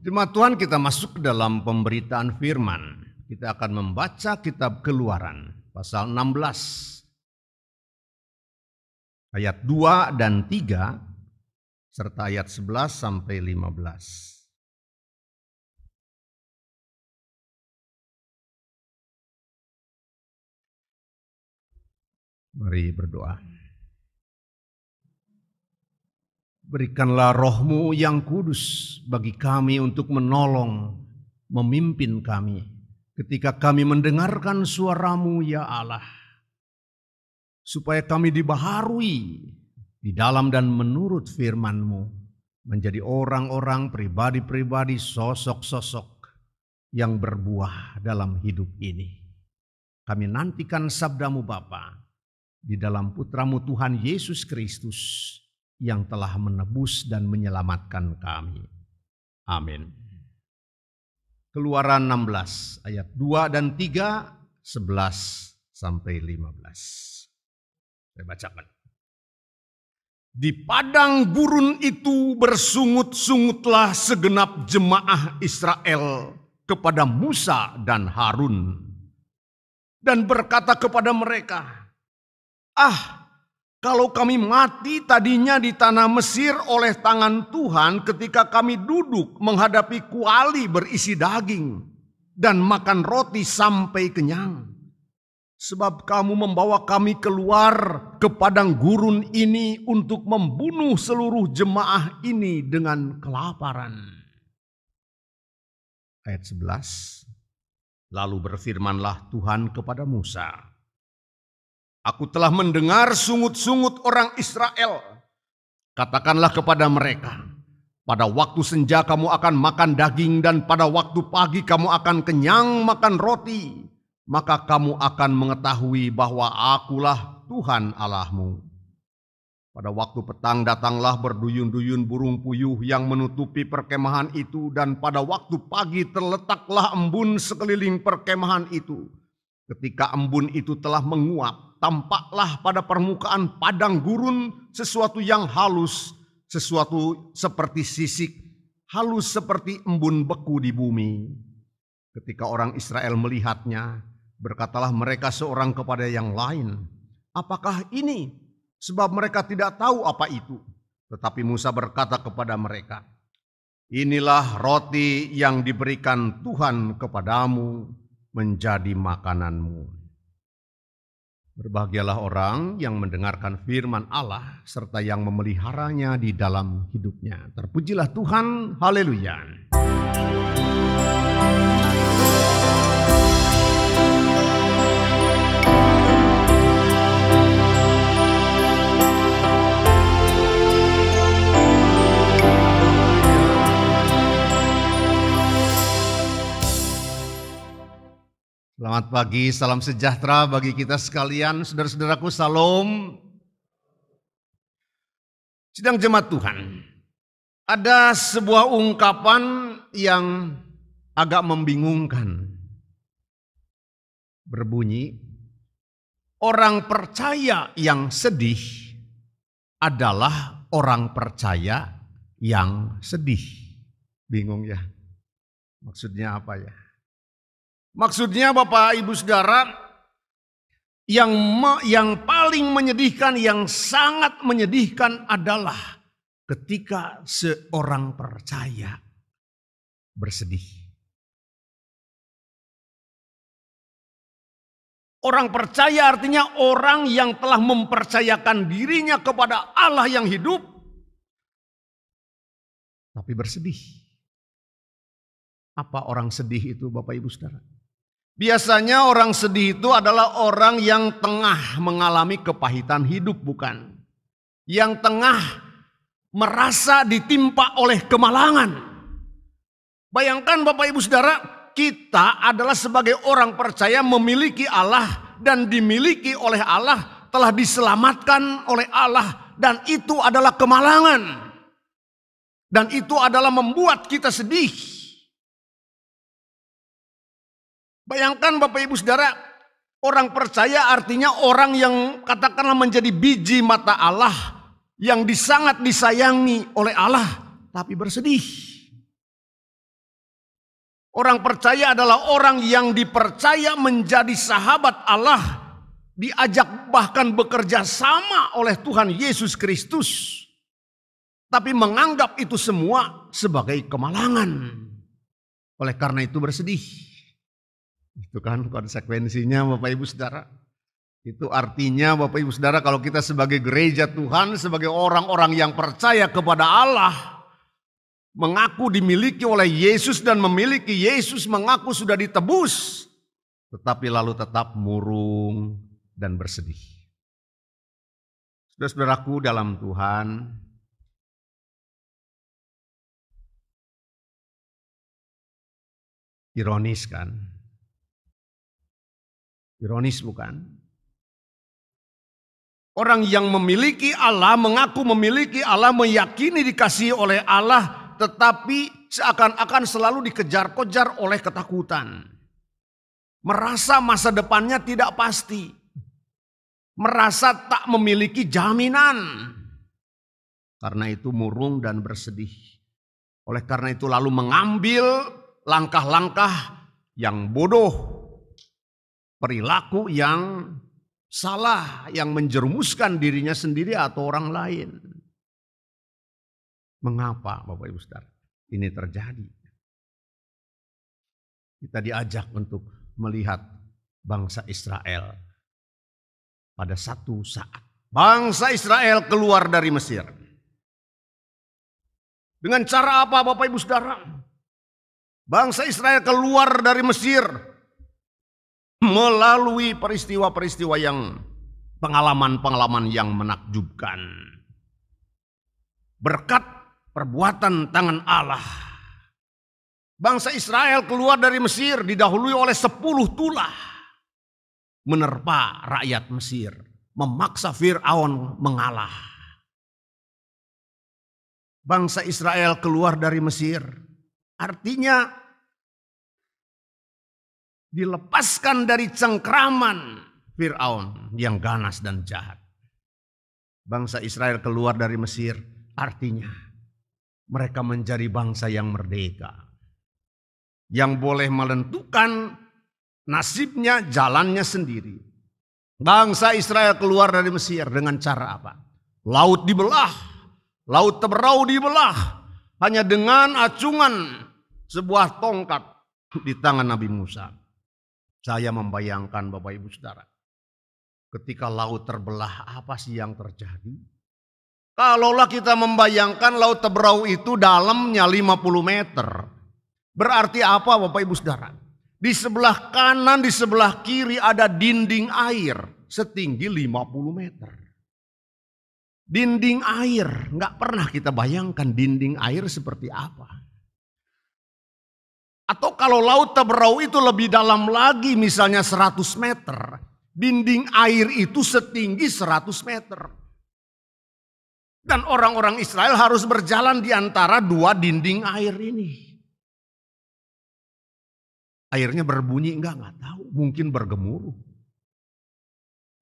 Jemaat Tuhan, kita masuk ke dalam pemberitaan firman. Kita akan membaca kitab Keluaran pasal 16 ayat 2 dan 3 serta ayat 11 sampai 15. Mari berdoa. Berikanlah roh-Mu yang kudus bagi kami untuk menolong, memimpin kami ketika kami mendengarkan suara-Mu ya Allah. Supaya kami dibaharui di dalam dan menurut firman-Mu, menjadi orang-orang, pribadi-pribadi, sosok-sosok yang berbuah dalam hidup ini. Kami nantikan sabda-Mu Bapa di dalam Putra-Mu Tuhan Yesus Kristus yang telah menebus dan menyelamatkan kami. Amin. Keluaran 16 ayat 2 dan 3, 11 sampai 15. Saya bacakan. Di padang gurun itu bersungut-sungutlah segenap jemaah Israel kepada Musa dan Harun. Dan berkata kepada mereka, kalau kami mati tadinya di tanah Mesir oleh tangan Tuhan ketika kami duduk menghadapi kuali berisi daging dan makan roti sampai kenyang. Sebab kamu membawa kami keluar ke padang gurun ini untuk membunuh seluruh jemaah ini dengan kelaparan. Ayat 11. Lalu berfirmanlah Tuhan kepada Musa, Aku telah mendengar sungut-sungut orang Israel. Katakanlah kepada mereka, pada waktu senja kamu akan makan daging dan pada waktu pagi kamu akan kenyang makan roti. Maka kamu akan mengetahui bahwa akulah Tuhan Allahmu. Pada waktu petang datanglah berduyun-duyun burung puyuh yang menutupi perkemahan itu. Dan pada waktu pagi terletaklah embun sekeliling perkemahan itu. Ketika embun itu telah menguap, tampaklah pada permukaan padang gurun sesuatu yang halus, sesuatu seperti sisik, halus seperti embun beku di bumi. Ketika orang Israel melihatnya, berkatalah mereka seorang kepada yang lain, apakah ini? Sebab mereka tidak tahu apa itu. Tetapi Musa berkata kepada mereka, inilah roti yang diberikan Tuhan kepadamu menjadi makananmu. Berbahagialah orang yang mendengarkan firman Allah serta yang memeliharanya di dalam hidupnya. Terpujilah Tuhan, haleluya. Selamat pagi, salam sejahtera bagi kita sekalian, saudara-saudaraku, salam. Sidang jemaat Tuhan, ada sebuah ungkapan yang agak membingungkan. Berbunyi, orang percaya yang sedih adalah orang percaya yang sedih. Bingung ya? Maksudnya apa ya? Maksudnya Bapak Ibu Saudara, yang paling menyedihkan, yang sangat menyedihkan adalah ketika seorang percaya bersedih. Orang percaya artinya orang yang telah mempercayakan dirinya kepada Allah yang hidup, tapi bersedih. Apa orang sedih itu Bapak Ibu Saudara? Biasanya orang sedih itu adalah orang yang tengah mengalami kepahitan hidup, bukan? Yang tengah merasa ditimpa oleh kemalangan. Bayangkan Bapak Ibu Saudara, kita adalah sebagai orang percaya memiliki Allah dan dimiliki oleh Allah, telah diselamatkan oleh Allah, dan itu adalah kemalangan. Dan itu adalah membuat kita sedih. Bayangkan Bapak Ibu Saudara, orang percaya artinya orang yang katakanlah menjadi biji mata Allah, yang sangat disayangi oleh Allah, tapi bersedih. Orang percaya adalah orang yang dipercaya menjadi sahabat Allah, diajak bahkan bekerja sama oleh Tuhan Yesus Kristus, tapi menganggap itu semua sebagai kemalangan. Oleh karena itu bersedih. Itu kan konsekuensinya Bapak Ibu Saudara. Itu artinya Bapak Ibu Saudara, kalau kita sebagai gereja Tuhan, sebagai orang-orang yang percaya kepada Allah, mengaku dimiliki oleh Yesus dan memiliki Yesus, mengaku sudah ditebus, tetapi lalu tetap murung dan bersedih. Saudara-saudaraku dalam Tuhan, ironis kan? Ironis bukan? Orang yang memiliki Allah, mengaku memiliki Allah, meyakini dikasihi oleh Allah, tetapi seakan-akan selalu dikejar-kejar oleh ketakutan. Merasa masa depannya tidak pasti. Merasa tak memiliki jaminan. Karena itu murung dan bersedih. Oleh karena itu lalu mengambil langkah-langkah yang bodoh. Perilaku yang salah, yang menjerumuskan dirinya sendiri atau orang lain. Mengapa Bapak Ibu Saudara ini terjadi? Kita diajak untuk melihat bangsa Israel pada satu saat. Bangsa Israel keluar dari Mesir. Dengan cara apa Bapak Ibu Saudara? Bangsa Israel keluar dari Mesir melalui peristiwa-peristiwa yang pengalaman-pengalaman yang menakjubkan. Berkat perbuatan tangan Allah. Bangsa Israel keluar dari Mesir didahului oleh 10 tulah. Menerpa rakyat Mesir. Memaksa Fir'aun mengalah. Bangsa Israel keluar dari Mesir. Artinya dilepaskan dari cengkraman Fir'aun yang ganas dan jahat. Bangsa Israel keluar dari Mesir artinya mereka menjadi bangsa yang merdeka. Yang boleh menentukan nasibnya, jalannya sendiri. Bangsa Israel keluar dari Mesir dengan cara apa? Laut dibelah, laut Teberau dibelah. Hanya dengan acungan sebuah tongkat di tangan Nabi Musa. Saya membayangkan Bapak Ibu Saudara, ketika laut terbelah apa sih yang terjadi? Kalaulah kita membayangkan laut Teberau itu dalamnya 50 meter. Berarti apa Bapak Ibu Saudara? Di sebelah kanan, di sebelah kiri ada dinding air setinggi 50 meter. Dinding air, nggak pernah kita bayangkan dinding air seperti apa. Atau kalau laut Teberau itu lebih dalam lagi, misalnya 100 meter. Dinding air itu setinggi 100 meter. Dan orang-orang Israel harus berjalan di antara dua dinding air ini. Airnya berbunyi enggak tahu. Mungkin bergemuruh.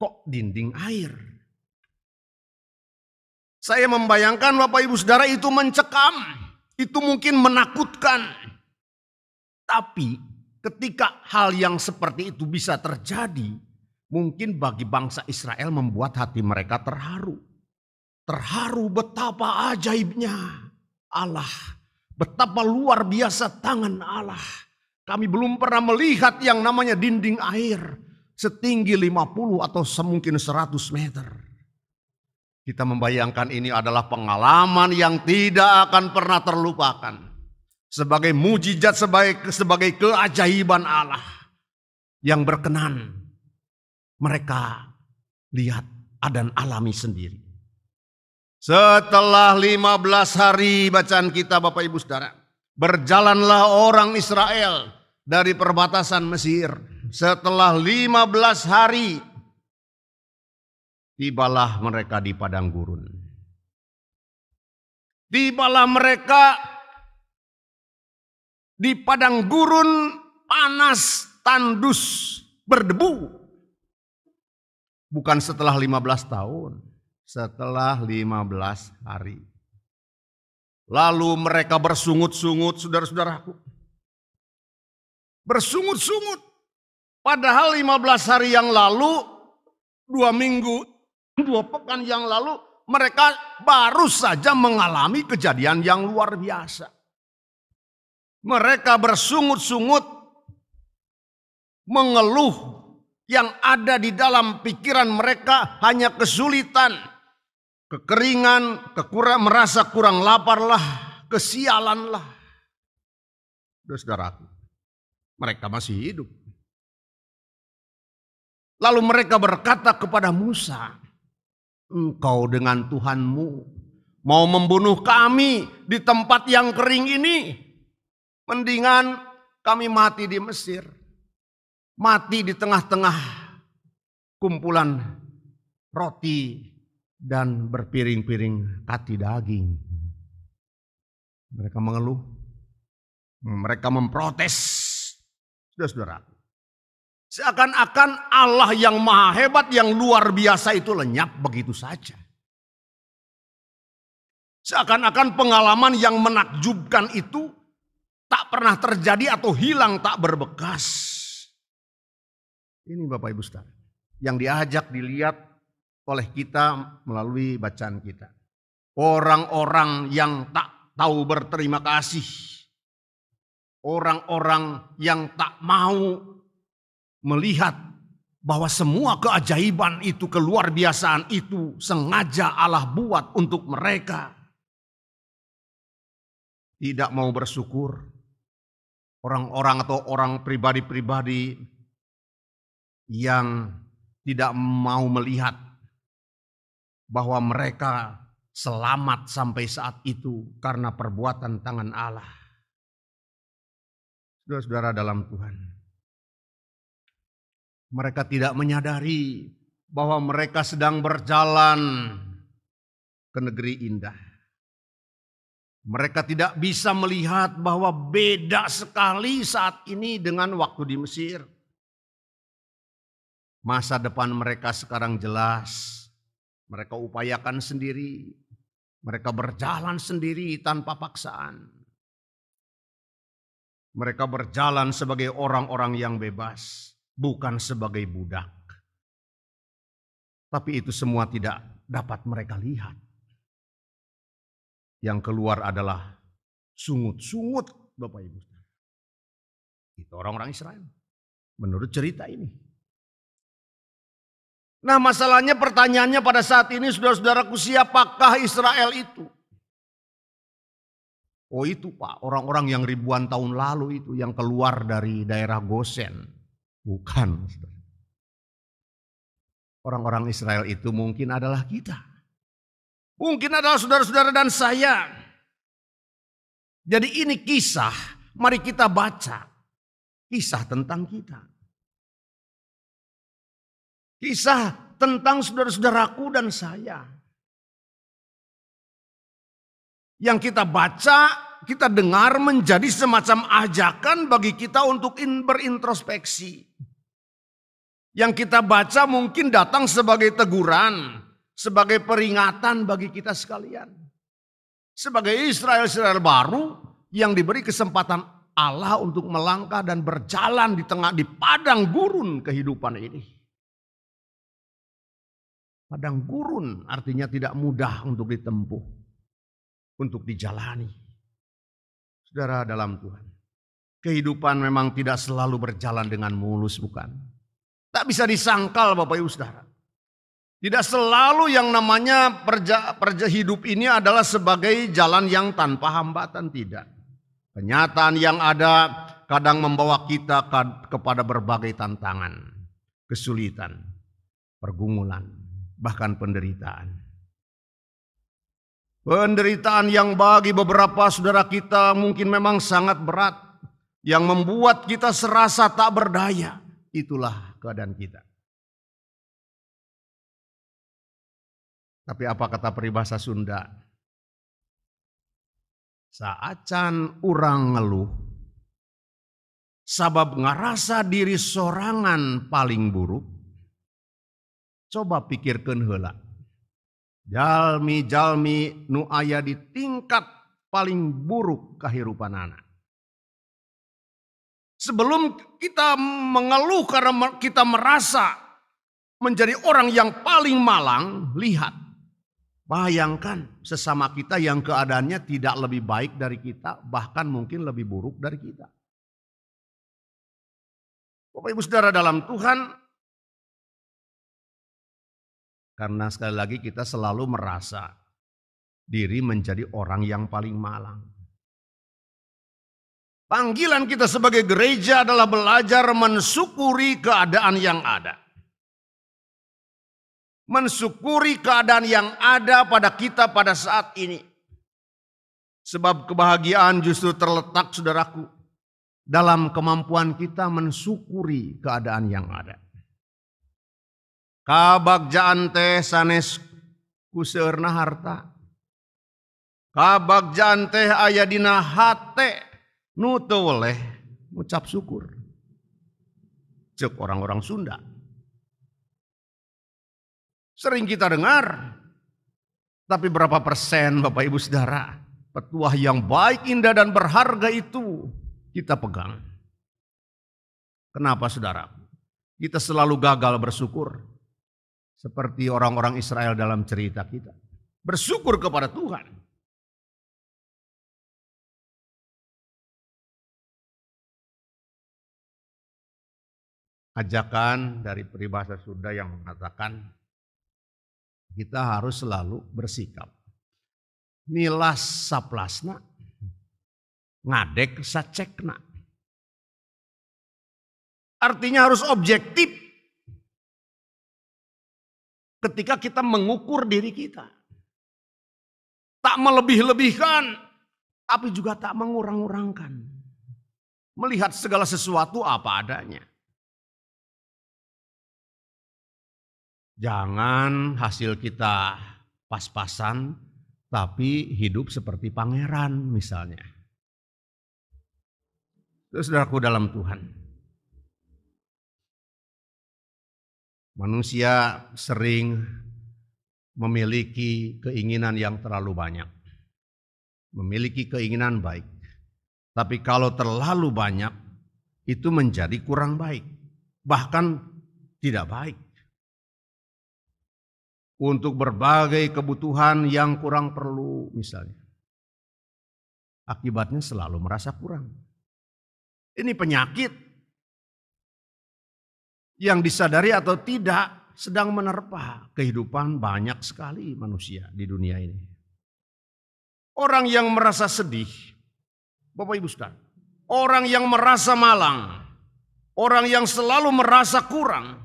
Kok dinding air? Saya membayangkan Bapak Ibu Saudara itu mencekam. Itu mungkin menakutkan. Tapi ketika hal yang seperti itu bisa terjadi, mungkin bagi bangsa Israel membuat hati mereka terharu. Terharu betapa ajaibnya Allah. Betapa luar biasa tangan Allah. Kami belum pernah melihat yang namanya dinding air setinggi 50 atau mungkin 100 meter. Kita membayangkan ini adalah pengalaman yang tidak akan pernah terlupakan. Sebagai mujizat, sebagai keajaiban Allah yang berkenan mereka lihat dan alami sendiri. Setelah 15 hari bacaan kita Bapak Ibu Saudara, berjalanlah orang Israel dari perbatasan Mesir. Setelah 15 hari tibalah mereka di padang gurun. Tibalah mereka di padang gurun, panas, tandus, berdebu. Bukan setelah 15 tahun, setelah 15 hari. Lalu mereka bersungut-sungut, saudara-saudaraku. bersungut-sungut. Padahal 15 hari yang lalu, 2 minggu, 2 pekan yang lalu, mereka baru saja mengalami kejadian yang luar biasa. Mereka bersungut-sungut, mengeluh, yang ada di dalam pikiran mereka hanya kesulitan, kekeringan, merasa kurang lapar lah, kesialan lah. Saudaraku, mereka masih hidup. Lalu mereka berkata kepada Musa, "Engkau dengan Tuhanmu mau membunuh kami di tempat yang kering ini. Mendingan kami mati di Mesir. Mati di tengah-tengah kumpulan roti dan berpiring-piring kati daging." Mereka mengeluh. Mereka memprotes. Saudara-saudara. Seakan-akan Allah yang maha hebat, yang luar biasa itu lenyap begitu saja. Seakan-akan pengalaman yang menakjubkan itu tak pernah terjadi atau hilang tak berbekas. Ini Bapak Ibu Saudara, yang diajak dilihat oleh kita melalui bacaan kita. Orang-orang yang tak tahu berterima kasih. Orang-orang yang tak mau melihat bahwa semua keajaiban itu, keluar biasaan itu sengaja Allah buat untuk mereka. Tidak mau bersyukur. Orang-orang atau orang pribadi-pribadi yang tidak mau melihat bahwa mereka selamat sampai saat itu karena perbuatan tangan Allah. Saudara-saudara dalam Tuhan, mereka tidak menyadari bahwa mereka sedang berjalan ke negeri indah. Mereka tidak bisa melihat bahwa beda sekali saat ini dengan waktu di Mesir. Masa depan mereka sekarang jelas. Mereka upayakan sendiri. Mereka berjalan sendiri tanpa paksaan. Mereka berjalan sebagai orang-orang yang bebas. Bukan sebagai budak. Tapi itu semua tidak dapat mereka lihat. Yang keluar adalah sungut-sungut, Bapak Ibu. Itu orang-orang Israel. Menurut cerita ini. Nah, masalahnya, pertanyaannya pada saat ini, saudara-saudaraku, siapakah Israel itu? Oh itu Pak, orang-orang yang ribuan tahun lalu itu yang keluar dari daerah Gosen. Bukan. Orang-orang Israel itu mungkin adalah kita. Mungkin adalah saudara-saudara dan saya. Jadi ini kisah, mari kita baca. Kisah tentang kita. Kisah tentang saudara-saudaraku dan saya. Yang kita baca, kita dengar menjadi semacam ajakan bagi kita untuk berintrospeksi. Yang kita baca mungkin datang sebagai teguran, sebagai peringatan bagi kita sekalian. Sebagai Israel baru yang diberi kesempatan Allah untuk melangkah dan berjalan di padang gurun kehidupan ini. Padang gurun artinya tidak mudah untuk ditempuh, untuk dijalani. Saudara dalam Tuhan, kehidupan memang tidak selalu berjalan dengan mulus, bukan? Tak bisa disangkal Bapak Ibu Saudara. Tidak selalu yang namanya hidup ini adalah sebagai jalan yang tanpa hambatan, tidak. Kenyataan yang ada kadang membawa kita kepada berbagai tantangan, kesulitan, pergumulan, bahkan penderitaan. Penderitaan yang bagi beberapa saudara kita mungkin memang sangat berat, yang membuat kita serasa tak berdaya. Itulah keadaan kita. Tapi apa kata peribahasa Sunda? Saacan urang ngeluh, sabab ngarasa diri sorangan paling buruk. Coba pikirkeun heula. Jalmi-jalmi nu aya di tingkat paling buruk kahirupanana. Sebelum kita mengeluh karena kita merasa menjadi orang yang paling malang, lihat. Bayangkan sesama kita yang keadaannya tidak lebih baik dari kita, bahkan mungkin lebih buruk dari kita. Bapak Ibu Saudara dalam Tuhan, karena sekali lagi kita selalu merasa diri menjadi orang yang paling malang. Panggilan kita sebagai gereja adalah belajar mensyukuri keadaan yang ada. Mensyukuri keadaan yang ada pada kita pada saat ini. Sebab kebahagiaan justru terletak, saudaraku, dalam kemampuan kita mensyukuri keadaan yang ada. Kabagjaan teh sanes kuseurna harta. Kabagjaan teh aya dina hate nu teu weleh ngucap syukur. Cek orang-orang Sunda. Sering kita dengar, tapi berapa persen Bapak Ibu Saudara, petuah yang baik, indah dan berharga itu kita pegang. Kenapa saudara? Kita selalu gagal bersyukur. Seperti orang-orang Israel dalam cerita kita. Bersyukur kepada Tuhan. Ajakan dari peribahasa Sunda yang mengatakan kita harus selalu bersikap. Nilas saplasna, ngadek sacekna. Artinya harus objektif ketika kita mengukur diri kita. Tak melebih-lebihkan, tapi juga tak mengurang-urangkan. Melihat segala sesuatu apa adanya. Jangan hasil kita pas-pasan, tapi hidup seperti pangeran misalnya. Itu saudaraku dalam Tuhan. Manusia sering memiliki keinginan yang terlalu banyak. Memiliki keinginan baik. Tapi kalau terlalu banyak, itu menjadi kurang baik. Bahkan tidak baik. Untuk berbagai kebutuhan yang kurang perlu misalnya. Akibatnya selalu merasa kurang. Ini penyakit yang disadari atau tidak sedang menerpa kehidupan banyak sekali manusia di dunia ini. Orang yang merasa sedih, Bapak Ibu Saudara, orang yang merasa malang, orang yang selalu merasa kurang,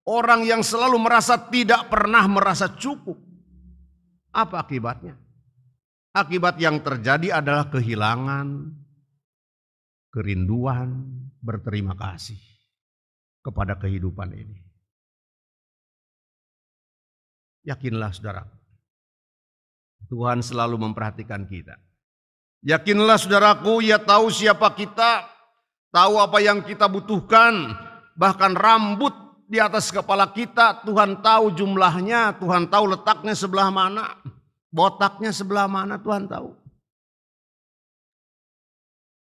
orang yang selalu merasa tidak pernah merasa cukup. Apa akibatnya? Akibat yang terjadi adalah kehilangan, kerinduan, berterima kasih kepada kehidupan ini. Yakinlah saudara, Tuhan selalu memperhatikan kita. Yakinlah saudaraku, Ia tahu siapa kita, tahu apa yang kita butuhkan, bahkan rambut di atas kepala kita Tuhan tahu jumlahnya, Tuhan tahu letaknya sebelah mana, botaknya sebelah mana Tuhan tahu.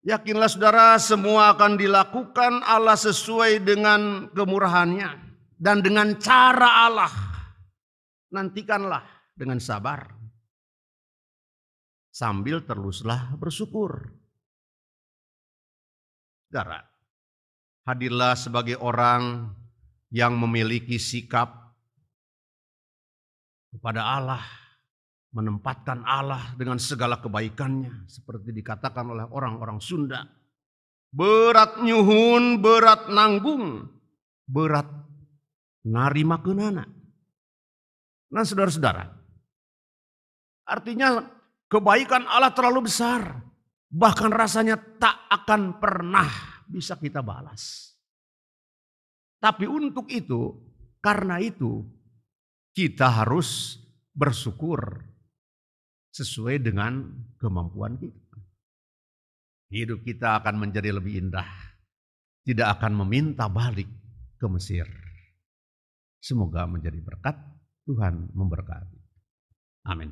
Yakinlah saudara, semua akan dilakukan Allah sesuai dengan kemurahannya dan dengan cara Allah. Nantikanlah dengan sabar sambil teruslah bersyukur. Saudara, hadirlah sebagai orang yang memiliki sikap kepada Allah, menempatkan Allah dengan segala kebaikannya, seperti dikatakan oleh orang-orang Sunda. Berat nyuhun, berat nanggung, berat narima kenana. Nah saudara-saudara, artinya kebaikan Allah terlalu besar, bahkan rasanya tak akan pernah bisa kita balas. Tapi untuk itu, karena itu kita harus bersyukur sesuai dengan kemampuan kita. Hidup kita akan menjadi lebih indah. Tidak akan meminta balik ke Mesir. Semoga menjadi berkat. Tuhan memberkati. Amin.